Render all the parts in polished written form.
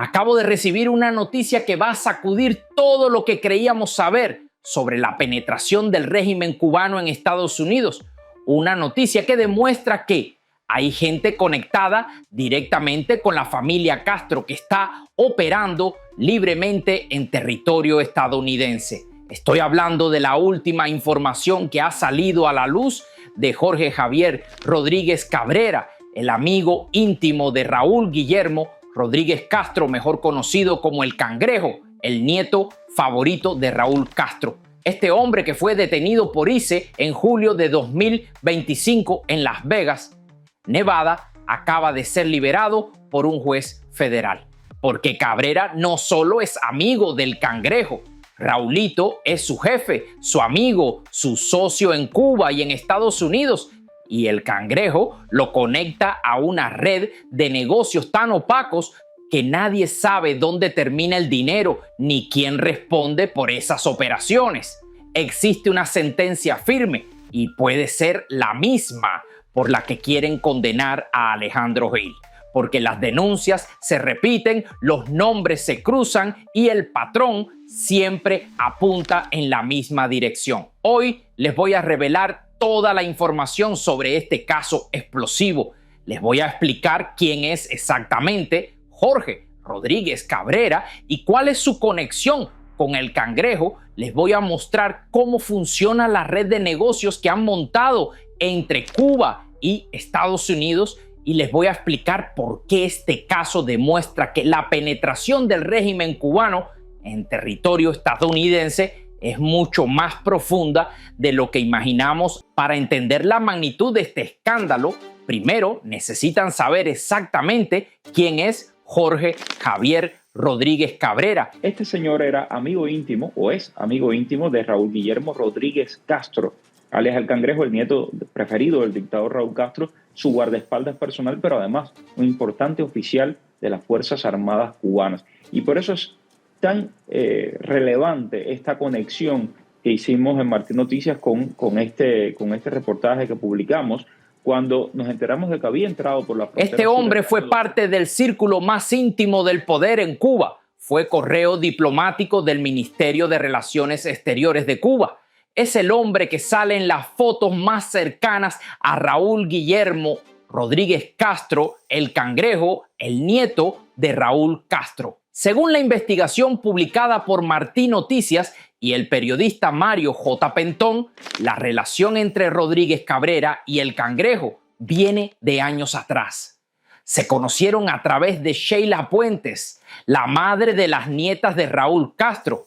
Acabo de recibir una noticia que va a sacudir todo lo que creíamos saber sobre la penetración del régimen cubano en Estados Unidos. Una noticia que demuestra que hay gente conectada directamente con la familia Castro que está operando libremente en territorio estadounidense. Estoy hablando de la última información que ha salido a la luz de Jorge Javier Rodríguez Cabrera, el amigo íntimo de Raúl Guillermo Rodríguez Castro, mejor conocido como el Cangrejo, el nieto favorito de Raúl Castro. Este hombre que fue detenido por ICE en julio de 2025 en Las Vegas, Nevada, acaba de ser liberado por un juez federal. Porque Cabrera no solo es amigo del Cangrejo, Raulito es su jefe, su amigo, su socio en Cuba y en Estados Unidos. Y el Cangrejo lo conecta a una red de negocios tan opacos que nadie sabe dónde termina el dinero ni quién responde por esas operaciones. Existe una sentencia firme y puede ser la misma por la que quieren condenar a Alejandro Gil, porque las denuncias se repiten, los nombres se cruzan y el patrón siempre apunta en la misma dirección. Hoy les voy a revelar toda la información sobre este caso explosivo. Les voy a explicar quién es exactamente Jorge Rodríguez Cabrera y cuál es su conexión con el Cangrejo. Les voy a mostrar cómo funciona la red de negocios que han montado entre Cuba y Estados Unidos y les voy a explicar por qué este caso demuestra que la penetración del régimen cubano en territorio estadounidense es mucho más profunda de lo que imaginamos. Para entender la magnitud de este escándalo, primero necesitan saber exactamente quién es Jorge Javier Rodríguez Cabrera. Este señor era amigo íntimo, o es amigo íntimo, de Raúl Guillermo Rodríguez Castro, alias el Cangrejo, el nieto preferido del dictador Raúl Castro, su guardaespaldas personal, pero además un importante oficial de las Fuerzas Armadas cubanas. Y por eso es tan relevante esta conexión que hicimos en Martín Noticias con este reportaje que publicamos cuando nos enteramos de que había entrado por la frontera. Este hombre fue parte del círculo más íntimo del poder en Cuba. Fue correo diplomático del Ministerio de Relaciones Exteriores de Cuba. Es el hombre que sale en las fotos más cercanas a Raúl Guillermo Rodríguez Castro, el Cangrejo, el nieto de Raúl Castro. Según la investigación publicada por Martín Noticias y el periodista Mario J. Pentón, la relación entre Rodríguez Cabrera y el Cangrejo viene de años atrás. Se conocieron a través de Sheila Puentes, la madre de las nietas de Raúl Castro.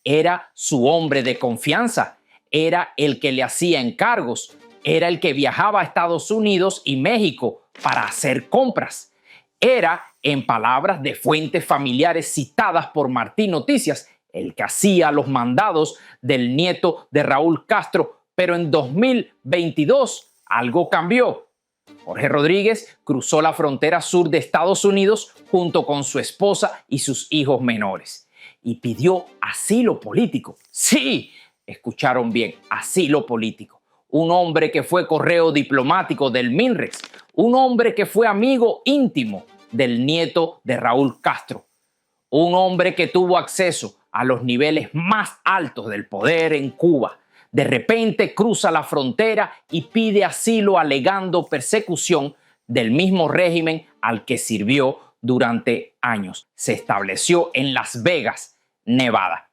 Era su hombre de confianza, era el que le hacía encargos, era el que viajaba a Estados Unidos y México para hacer compras. Era, en palabras de fuentes familiares citadas por Martín Noticias, el que hacía los mandados del nieto de Raúl Castro. Pero en 2022 algo cambió. Jorge Rodríguez cruzó la frontera sur de Estados Unidos junto con su esposa y sus hijos menores y pidió asilo político. Sí, escucharon bien, asilo político. Un hombre que fue correo diplomático del MINREX, un hombre que fue amigo íntimo del nieto de Raúl Castro, un hombre que tuvo acceso a los niveles más altos del poder en Cuba. De repente cruza la frontera y pide asilo alegando persecución del mismo régimen al que sirvió durante años. Se estableció en Las Vegas, Nevada.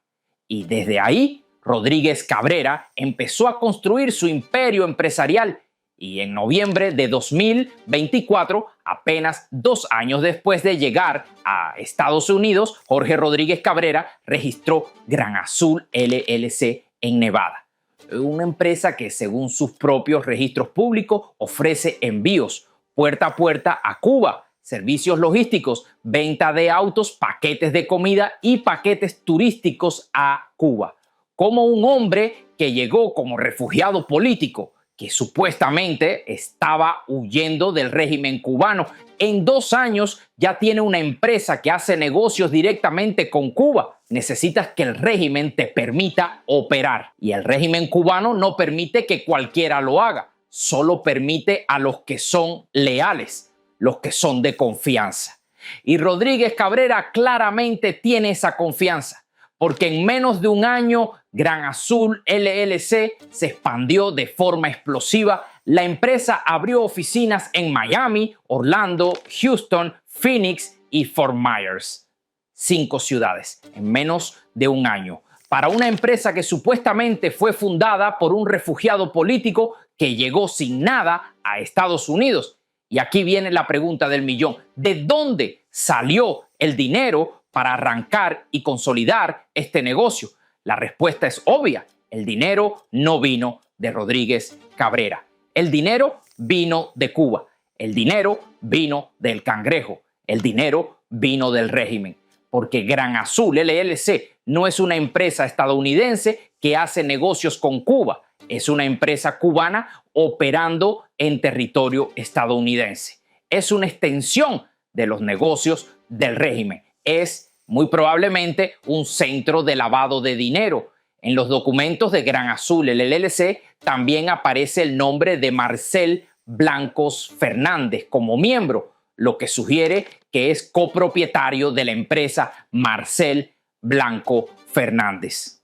Y desde ahí, Rodríguez Cabrera empezó a construir su imperio empresarial y en noviembre de 2024, apenas 2 años después de llegar a Estados Unidos, Jorge Rodríguez Cabrera registró Gran Azul LLC en Nevada. Una empresa que, según sus propios registros públicos, ofrece envíos puerta a puerta a Cuba, servicios logísticos, venta de autos, paquetes de comida y paquetes turísticos a Cuba. Como un hombre que llegó como refugiado político, que supuestamente estaba huyendo del régimen cubano, en 2 años ya tiene una empresa que hace negocios directamente con Cuba. Necesitas que el régimen te permita operar. Y el régimen cubano no permite que cualquiera lo haga. Solo permite a los que son leales, los que son de confianza. Y Rodríguez Cabrera claramente tiene esa confianza, porque en menos de un año Gran Azul LLC se expandió de forma explosiva. La empresa abrió oficinas en Miami, Orlando, Houston, Phoenix y Fort Myers. 5 ciudades en menos de un año. Para una empresa que supuestamente fue fundada por un refugiado político que llegó sin nada a Estados Unidos. Y aquí viene la pregunta del millón. ¿De dónde salió el dinero para arrancar y consolidar este negocio? La respuesta es obvia. El dinero no vino de Rodríguez Cabrera. El dinero vino de Cuba. El dinero vino del Cangrejo. El dinero vino del régimen. Porque Gran Azul LLC no es una empresa estadounidense que hace negocios con Cuba. Es una empresa cubana operando en territorio estadounidense. Es una extensión de los negocios del régimen. Es muy probablemente un centro de lavado de dinero. En los documentos de Gran Azul LLC también aparece el nombre de Marcel Blancos Fernández como miembro, lo que sugiere que es copropietario de la empresa Marcel Blanco Fernández.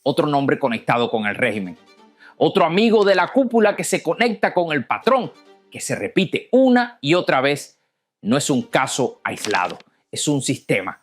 Otro nombre conectado con el régimen. Otro amigo de la cúpula que se conecta con el patrón, que se repite una y otra vez. No es un caso aislado, es un sistema.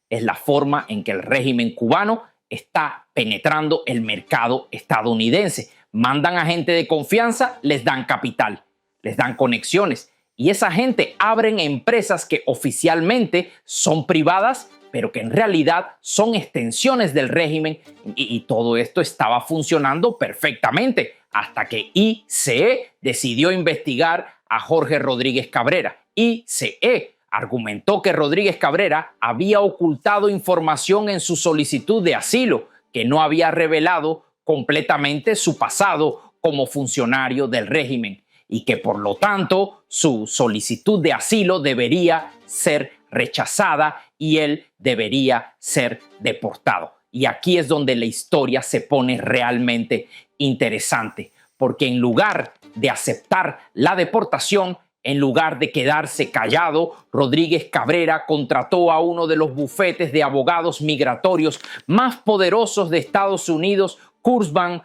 Es la forma en que el régimen cubano está penetrando el mercado estadounidense. Mandan a gente de confianza, les dan capital, les dan conexiones. Y esa gente abren empresas que oficialmente son privadas, pero que en realidad son extensiones del régimen. Y todo esto estaba funcionando perfectamente hasta que ICE decidió investigar a Jorge Rodríguez Cabrera. ICE argumentó que Rodríguez Cabrera había ocultado información en su solicitud de asilo, que no había revelado completamente su pasado como funcionario del régimen y que por lo tanto su solicitud de asilo debería ser rechazada y él debería ser deportado. Y aquí es donde la historia se pone realmente interesante, porque en lugar de aceptar la deportación, en lugar de quedarse callado, Rodríguez Cabrera contrató a uno de los bufetes de abogados migratorios más poderosos de Estados Unidos, Kurzban,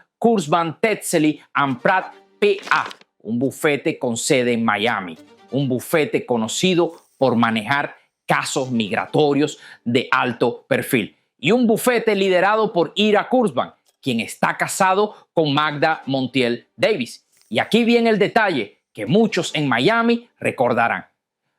Tetzley & Pratt PA, un bufete con sede en Miami, un bufete conocido por manejar casos migratorios de alto perfil, y un bufete liderado por Ira Kurzban, quien está casado con Magda Montiel Davis. Y aquí viene el detalle que muchos en Miami recordarán.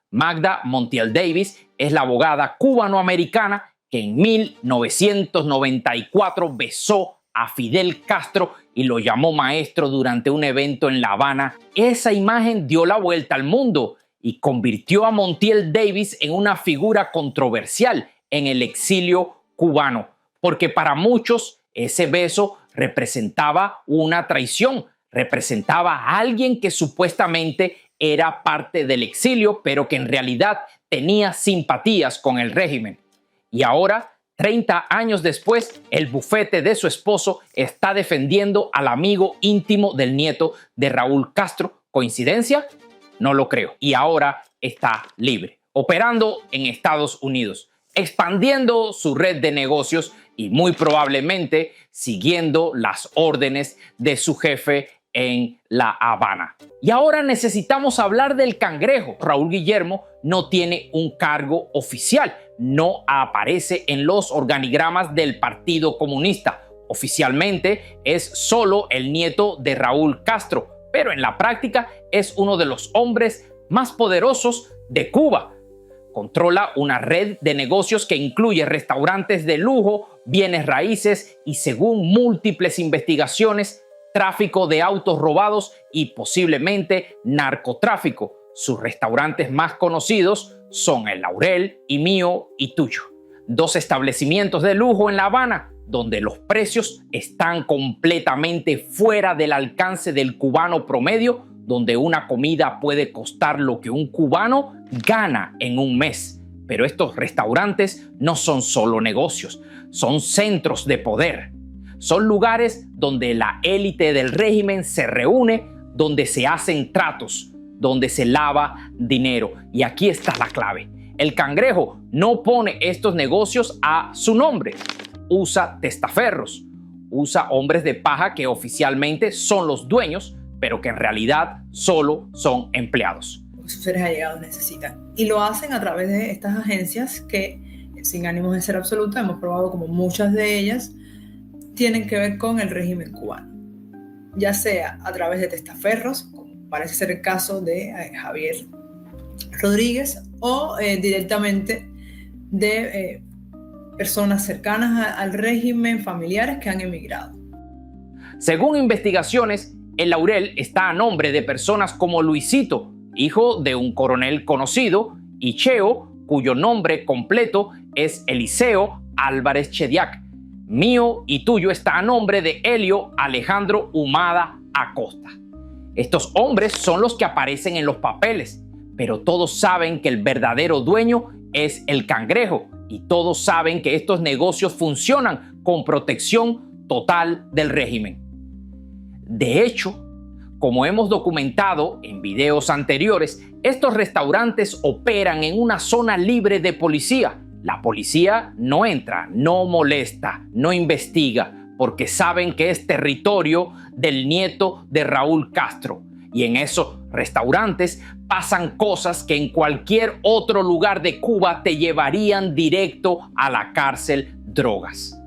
Magda Montiel Davis es la abogada cubanoamericana que en 1994 besó a Fidel Castro y lo llamó maestro durante un evento en La Habana. Esa imagen dio la vuelta al mundo y convirtió a Montiel Davis en una figura controversial en el exilio cubano, porque para muchos ese beso representaba una traición, representaba a alguien que supuestamente era parte del exilio, pero que en realidad tenía simpatías con el régimen. Y ahora, 30 años después, el bufete de su esposo está defendiendo al amigo íntimo del nieto de Raúl Castro. ¿Coincidencia? No lo creo. Y ahora está libre, operando en Estados Unidos, expandiendo su red de negocios y muy probablemente siguiendo las órdenes de su jefe en La Habana. Y ahora necesitamos hablar del Cangrejo. Raúl Guillermo no tiene un cargo oficial, no aparece en los organigramas del Partido Comunista. Oficialmente es solo el nieto de Raúl Castro, pero en la práctica es uno de los hombres más poderosos de Cuba. Controla una red de negocios que incluye restaurantes de lujo, bienes raíces y, según múltiples investigaciones, tráfico de autos robados y posiblemente narcotráfico. Sus restaurantes más conocidos son el Laurel y Mío y Tuyo, 2 establecimientos de lujo en La Habana, donde los precios están completamente fuera del alcance del cubano promedio, donde una comida puede costar lo que un cubano gana en un mes. Pero estos restaurantes no son solo negocios, son centros de poder. Son lugares donde la élite del régimen se reúne, donde se hacen tratos, donde se lava dinero. Y aquí está la clave. El Cangrejo no pone estos negocios a su nombre. Usa testaferros, usa hombres de paja que oficialmente son los dueños, pero que en realidad solo son empleados. Sus seres allegados necesitan. Y lo hacen a través de estas agencias que, sin ánimos de ser absoluta, hemos probado como muchas de ellas tienen que ver con el régimen cubano. Ya sea a través de testaferros, como parece ser el caso de Javier Rodríguez, o directamente de personas cercanas al régimen, familiares que han emigrado. Según investigaciones, el laurel está a nombre de personas como Luisito, hijo de un coronel conocido, y Cheo, cuyo nombre completo es Eliseo Álvarez Chediak. Mío y tuyo está a nombre de Helio Alejandro Humada Acosta. Estos hombres son los que aparecen en los papeles, pero todos saben que el verdadero dueño es el Cangrejo y todos saben que estos negocios funcionan con protección total del régimen. De hecho, como hemos documentado en videos anteriores, estos restaurantes operan en una zona libre de policía. La policía no entra, no molesta, no investiga, porque saben que es territorio del nieto de Raúl Castro. Y en esos restaurantes pasan cosas que en cualquier otro lugar de Cuba te llevarían directo a la cárcel: drogas,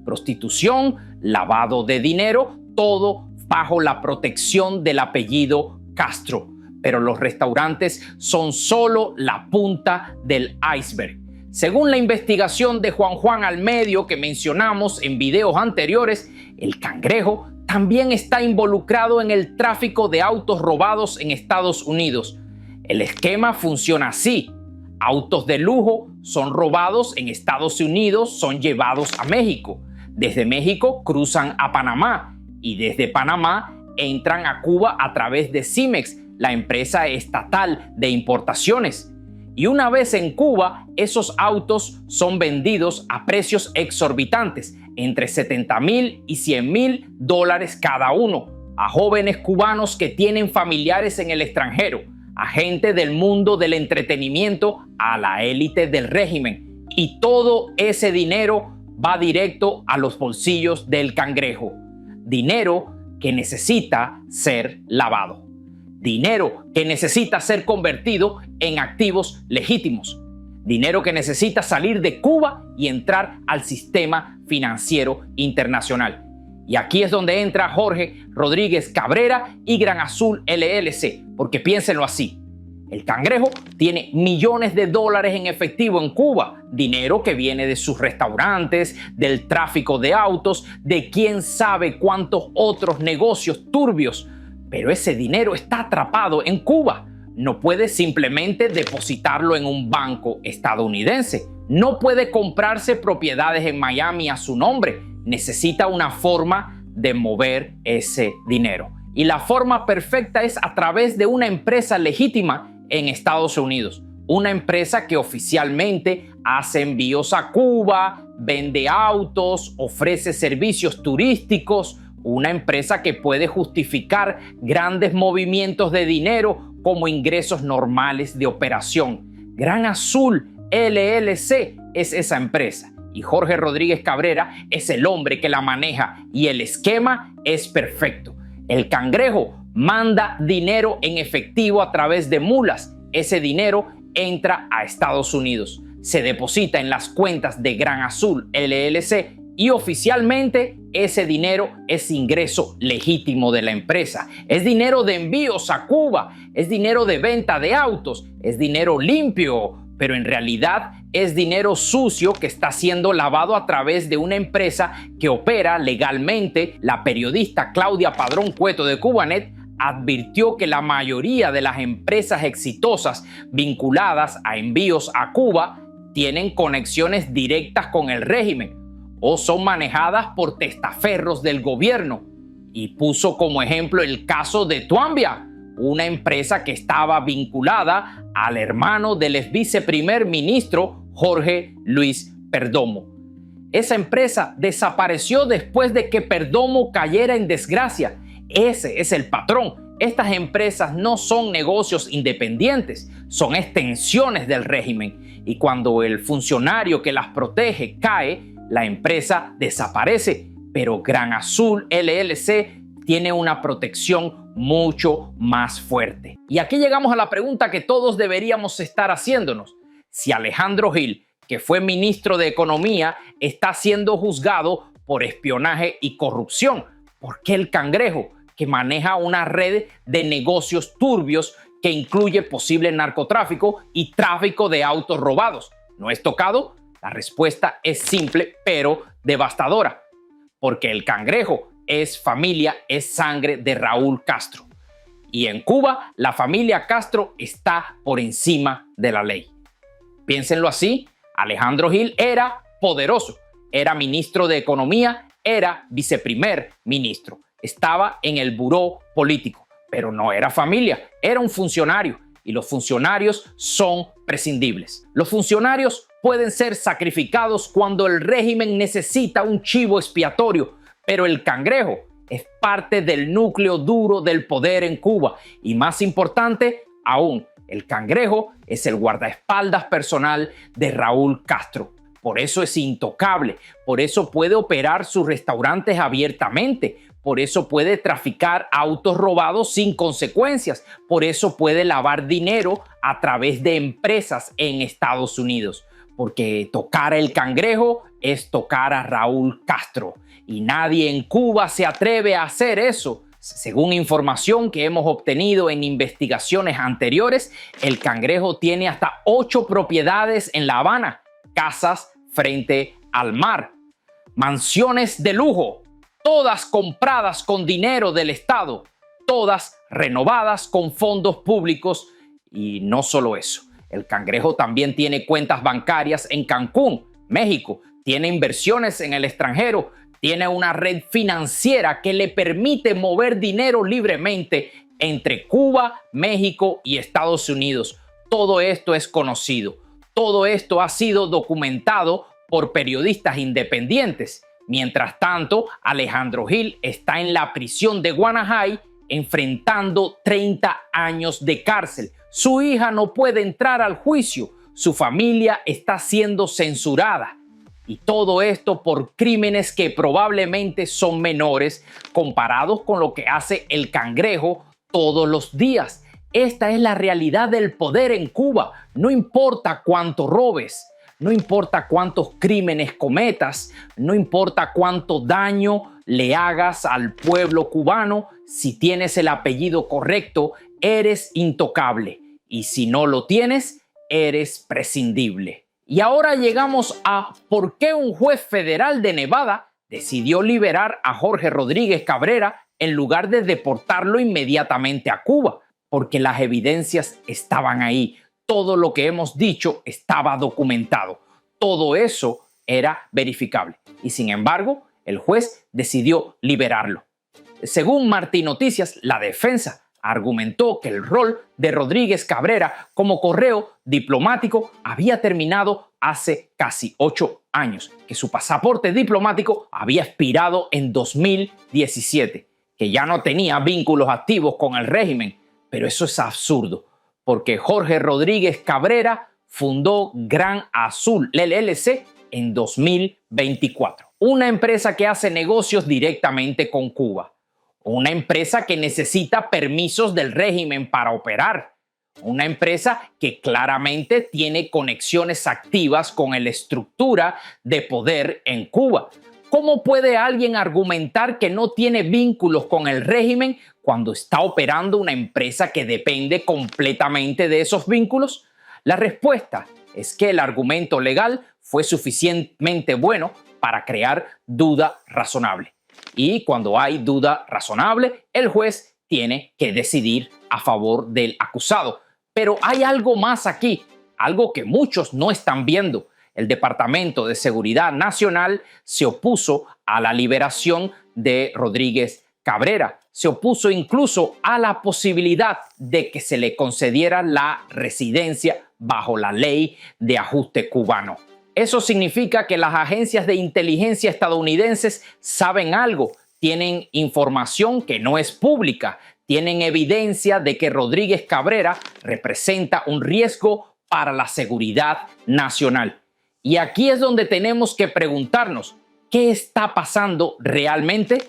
prostitución, lavado de dinero, todo bajo la protección del apellido Castro. Pero los restaurantes son solo la punta del iceberg. Según la investigación de Juan Almedio que mencionamos en videos anteriores, el Cangrejo también está involucrado en el tráfico de autos robados en Estados Unidos. El esquema funciona así: autos de lujo son robados en Estados Unidos, son llevados a México. Desde México cruzan a Panamá y desde Panamá entran a Cuba a través de Cimex, la empresa estatal de importaciones. Y una vez en Cuba, esos autos son vendidos a precios exorbitantes, entre $70,000 y $100,000 cada uno, a jóvenes cubanos que tienen familiares en el extranjero, a gente del mundo del entretenimiento, a la élite del régimen. Y todo ese dinero va directo a los bolsillos del Cangrejo. Dinero que necesita ser lavado. Dinero que necesita ser convertido en activos legítimos. Dinero que necesita salir de Cuba y entrar al sistema financiero internacional. Y aquí es donde entra Jorge Rodríguez Cabrera y Gran Azul LLC, porque piénsenlo así: el Cangrejo tiene millones de dólares en efectivo en Cuba, dinero que viene de sus restaurantes, del tráfico de autos, de quién sabe cuántos otros negocios turbios. Pero ese dinero está atrapado en Cuba. No puede simplemente depositarlo en un banco estadounidense. No puede comprarse propiedades en Miami a su nombre. Necesita una forma de mover ese dinero. Y la forma perfecta es a través de una empresa legítima en Estados Unidos. Una empresa que oficialmente hace envíos a Cuba, vende autos, ofrece servicios turísticos. Una empresa que puede justificar grandes movimientos de dinero como ingresos normales de operación. Gran Azul LLC es esa empresa y Jorge Rodríguez Cabrera es el hombre que la maneja y el esquema es perfecto. El Cangrejo manda dinero en efectivo a través de mulas. Ese dinero entra a Estados Unidos, se deposita en las cuentas de Gran Azul LLC y oficialmente ese dinero es ingreso legítimo de la empresa. Es dinero de envíos a Cuba, es dinero de venta de autos, es dinero limpio, pero en realidad es dinero sucio que está siendo lavado a través de una empresa que opera legalmente. La periodista Claudia Padrón Cueto de Cubanet advirtió que la mayoría de las empresas exitosas vinculadas a envíos a Cuba tienen conexiones directas con el régimen o son manejadas por testaferros del gobierno. Y puso como ejemplo el caso de Tuambia, una empresa que estaba vinculada al hermano del ex viceprimer ministro Jorge Luis Perdomo. Esa empresa desapareció después de que Perdomo cayera en desgracia. Ese es el patrón. Estas empresas no son negocios independientes, son extensiones del régimen. Y cuando el funcionario que las protege cae, la empresa desaparece. Pero Gran Azul LLC tiene una protección mucho más fuerte. Y aquí llegamos a la pregunta que todos deberíamos estar haciéndonos. Si Alejandro Gil, que fue ministro de Economía, está siendo juzgado por espionaje y corrupción, ¿por qué el Cangrejo, que maneja una red de negocios turbios que incluye posible narcotráfico y tráfico de autos robados, no es tocado? La respuesta es simple pero devastadora. Porque el Cangrejo es familia, es sangre de Raúl Castro. Y en Cuba, la familia Castro está por encima de la ley. Piénsenlo así, Alejandro Gil era poderoso, era ministro de Economía, era viceprimer ministro, estaba en el buró político, pero no era familia, era un funcionario. Y los funcionarios son prescindibles. Los funcionarios pueden ser sacrificados cuando el régimen necesita un chivo expiatorio, pero el Cangrejo es parte del núcleo duro del poder en Cuba. Y más importante aún, el Cangrejo es el guardaespaldas personal de Raúl Castro. Por eso es intocable, por eso puede operar sus restaurantes abiertamente, por eso puede traficar autos robados sin consecuencias, por eso puede lavar dinero a través de empresas en Estados Unidos. Porque tocar el Cangrejo es tocar a Raúl Castro. Y nadie en Cuba se atreve a hacer eso. Según información que hemos obtenido en investigaciones anteriores, el Cangrejo tiene hasta 8 propiedades en La Habana, casas frente al mar, mansiones de lujo, todas compradas con dinero del Estado, todas renovadas con fondos públicos. Y no solo eso, el Cangrejo también tiene cuentas bancarias en Cancún, México, tiene inversiones en el extranjero, tiene una red financiera que le permite mover dinero libremente entre Cuba, México y Estados Unidos. Todo esto es conocido, todo esto ha sido documentado por periodistas independientes. Mientras tanto, Alejandro Gil está en la prisión de Guanajay enfrentando 30 años de cárcel. Su hija no puede entrar al juicio, su familia está siendo censurada. Y todo esto por crímenes que probablemente son menores comparados con lo que hace el Cangrejo todos los días. Esta es la realidad del poder en Cuba. No importa cuánto robes, no importa cuántos crímenes cometas, no importa cuánto daño le hagas al pueblo cubano, si tienes el apellido correcto, eres intocable. Y si no lo tienes, eres prescindible. Y ahora llegamos a por qué un juez federal de Nevada decidió liberar a Jorge Rodríguez Cabrera en lugar de deportarlo inmediatamente a Cuba. Porque las evidencias estaban ahí. Todo lo que hemos dicho estaba documentado. Todo eso era verificable. Y sin embargo, el juez decidió liberarlo. Según Martín Noticias, la defensa argumentó que el rol de Rodríguez Cabrera como correo diplomático había terminado hace casi 8 años, que su pasaporte diplomático había expirado en 2017, que ya no tenía vínculos activos con el régimen. Pero eso es absurdo, porque Jorge Rodríguez Cabrera fundó Gran Azul LLC en 2024, una empresa que hace negocios directamente con Cuba. Una empresa que necesita permisos del régimen para operar. Una empresa que claramente tiene conexiones activas con la estructura de poder en Cuba. ¿Cómo puede alguien argumentar que no tiene vínculos con el régimen cuando está operando una empresa que depende completamente de esos vínculos? La respuesta es que el argumento legal fue suficientemente bueno para crear duda razonable. Y cuando hay duda razonable, el juez tiene que decidir a favor del acusado. Pero hay algo más aquí, algo que muchos no están viendo. El Departamento de Seguridad Nacional se opuso a la liberación de Rodríguez Cabrera. Se opuso incluso a la posibilidad de que se le concediera la residencia bajo la ley de ajuste cubano. Eso significa que las agencias de inteligencia estadounidenses saben algo, tienen información que no es pública, tienen evidencia de que Rodríguez Cabrera representa un riesgo para la seguridad nacional. Y aquí es donde tenemos que preguntarnos, ¿qué está pasando realmente?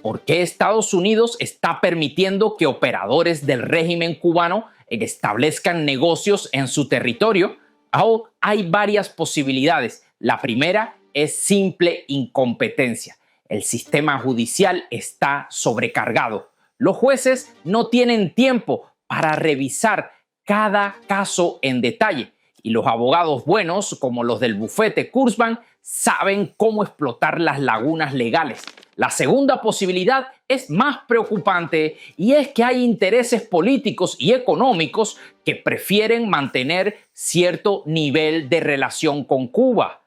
¿Por qué Estados Unidos está permitiendo que operadores del régimen cubano establezcan negocios en su territorio? Hay varias posibilidades. La primera es simple incompetencia. El sistema judicial está sobrecargado. Los jueces no tienen tiempo para revisar cada caso en detalle. Y los abogados buenos, como los del bufete Kurzban, saben cómo explotar las lagunas legales. La segunda posibilidad es más preocupante y es que hay intereses políticos y económicos que prefieren mantener cierto nivel de relación con Cuba.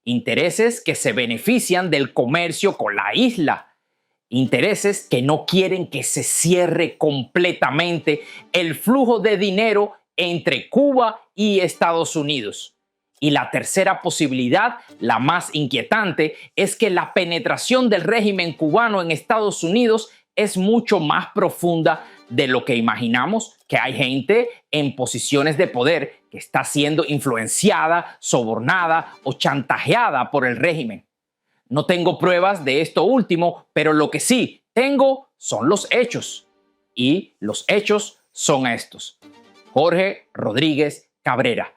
Intereses que se benefician del comercio con la isla. Intereses que no quieren que se cierre completamente el flujo de dinero entre Cuba y Estados Unidos. Y la tercera posibilidad, la más inquietante, es que la penetración del régimen cubano en Estados Unidos es mucho más profunda de lo que imaginamos, que hay gente en posiciones de poder que está siendo influenciada, sobornada o chantajeada por el régimen. No tengo pruebas de esto último, pero lo que sí tengo son los hechos. Y los hechos son estos. Jorge Rodríguez Cabrera,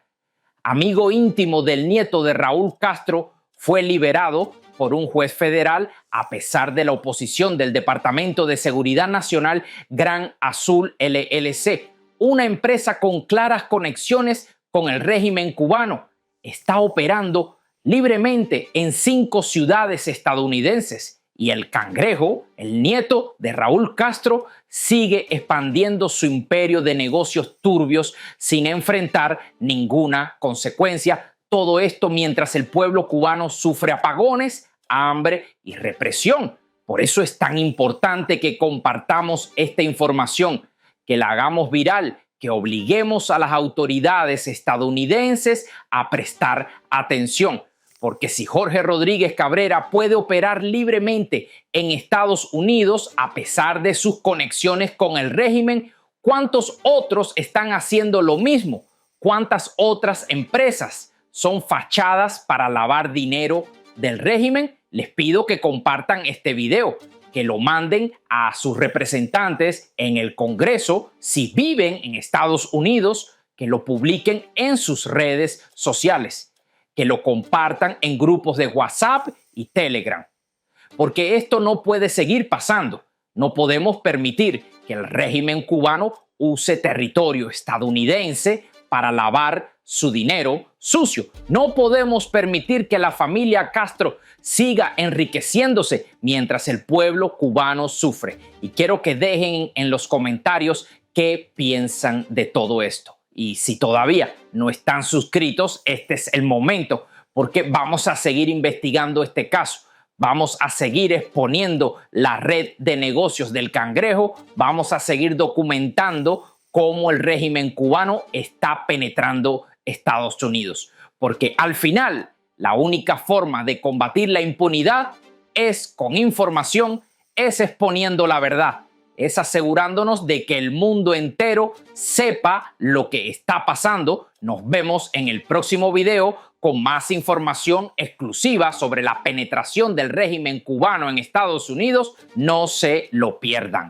amigo íntimo del nieto de Raúl Castro, fue liberado por un juez federal a pesar de la oposición del Departamento de Seguridad Nacional Gran Azul LLC, una empresa con claras conexiones con el régimen cubano. Está operando libremente en 5 ciudades estadounidenses y el Cangrejo, el nieto de Raúl Castro, sigue expandiendo su imperio de negocios turbios sin enfrentar ninguna consecuencia. Todo esto mientras el pueblo cubano sufre apagones, hambre y represión. Por eso es tan importante que compartamos esta información, que la hagamos viral, que obliguemos a las autoridades estadounidenses a prestar atención. Porque si Jorge Rodríguez Cabrera puede operar libremente en Estados Unidos a pesar de sus conexiones con el régimen, ¿cuántos otros están haciendo lo mismo? ¿Cuántas otras empresas son fachadas para lavar dinero del régimen? Les pido que compartan este video, que lo manden a sus representantes en el Congreso, si viven en Estados Unidos, que lo publiquen en sus redes sociales, que lo compartan en grupos de WhatsApp y Telegram. Porque esto no puede seguir pasando. No podemos permitir que el régimen cubano use territorio estadounidense para lavar su dinero sucio. No podemos permitir que la familia Castro siga enriqueciéndose mientras el pueblo cubano sufre. Y quiero que dejen en los comentarios qué piensan de todo esto. Y si todavía no están suscritos, este es el momento, porque vamos a seguir investigando este caso. Vamos a seguir exponiendo la red de negocios del Cangrejo. Vamos a seguir documentando cómo el régimen cubano está penetrando Estados Unidos. Porque al final, la única forma de combatir la impunidad es con información, es exponiendo la verdad. Es asegurándonos de que el mundo entero sepa lo que está pasando. Nos vemos en el próximo video con más información exclusiva sobre la penetración del régimen cubano en Estados Unidos. No se lo pierdan.